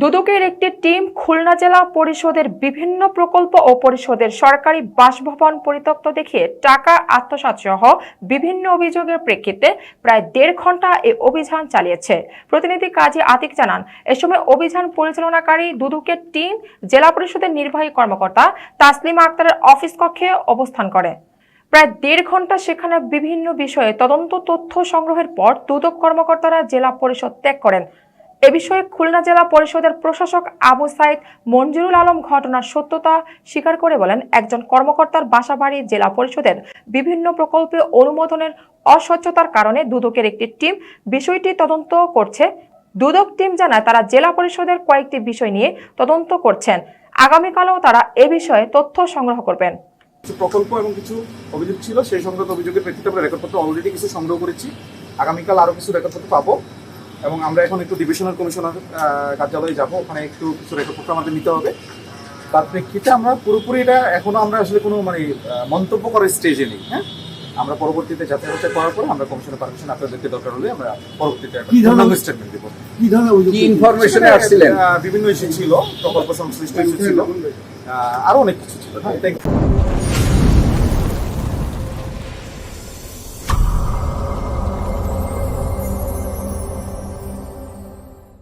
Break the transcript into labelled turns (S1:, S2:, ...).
S1: দুদকের একটি টিম খুলনা জেলা পরিষদের বিভিন্ন প্রকল্প ও পরিষদের সরকারি বাসভবন পরিত্যক্ত দেখে টাকা আত্মসাৎ সহ বিভিন্ন অভিযোগের প্রেক্ষিতে প্রায় ১.৫ ঘন্টা এই অভিযান চালিয়েছে। প্রতিনিধি কাজী আতিক জানান, এ সময় অভিযান পরিচালনাকারী দুদকের টিম জেলা পরিষদের নির্বাহী কর্মকর্তা তাসলিমা আক্তারের অফিস কক্ষে অবস্থান করে। প্রায় ১.৫ ঘন্টা সেখানে বিভিন্ন বিষয়ে তদন্ত তথ্য সংগ্রহের পর দুদক কর্মকর্তারা জেলা পরিষদ ত্যাগ করেন। এ বিষয়ে খুলনা জেলা পরিষদের প্রশাসক আবু সাইদ মঞ্জুরুল আলম ঘটনার সত্যতা স্বীকার করে বলেন, একজন কর্মকর্তার বাসাবাড়ি জেলা পরিষদের বিভিন্ন প্রকল্পে অনুমোদনের অস্বচ্ছতার কারণে দুদকের একটি টিম বিষয়টি তদন্ত করছে। দুদক টিম জানায়, তারা জেলা পরিষদের কয়েকটি বিষয় নিয়ে তদন্ত করছেন। আগামীকালও তারা এ বিষয়ে তথ্য সংগ্রহ করবেন।
S2: প্রকল্প এবং কিছু অভিযোগ ছিল, সেই সংক্রান্ত অভিযোগের প্রেক্ষিতে আমরা রেকর্ডপত্র অলরেডি কিছু সংগ্রহ করেছি। আগামীকাল আরও কিছু রেকর্ডপত্র পাবো এবং আমরা এখন একটু ডিভিশনাল কমিশনার কার্যালয়ে যাব, ওখানে একটু কিছু রেকর্ডপত্র আমাদের নিতে হবে। তার প্রেক্ষিতে আমরা পুরোপুরি এটা এখনও আমরা আসলে কোনো মন্তব্য করার স্টেজে নেই। হ্যাঁ, আমরা পরবর্তীতে যাচাই বাছাই করার পরে আমরা কমিশনের পারমিশন আপনাদেরকে দরকার হলে আমরা পরবর্তীতে স্টেটমেন্ট দেবো।
S3: কি ইনফরমেশনে আসছিলেন?
S2: বিভিন্ন ইস্যু ছিল, প্রকল্প সংশ্লিষ্ট ইস্যু ছিল, আরও অনেক কিছু ছিল। হ্যাঁ, থ্যাংক ইউ।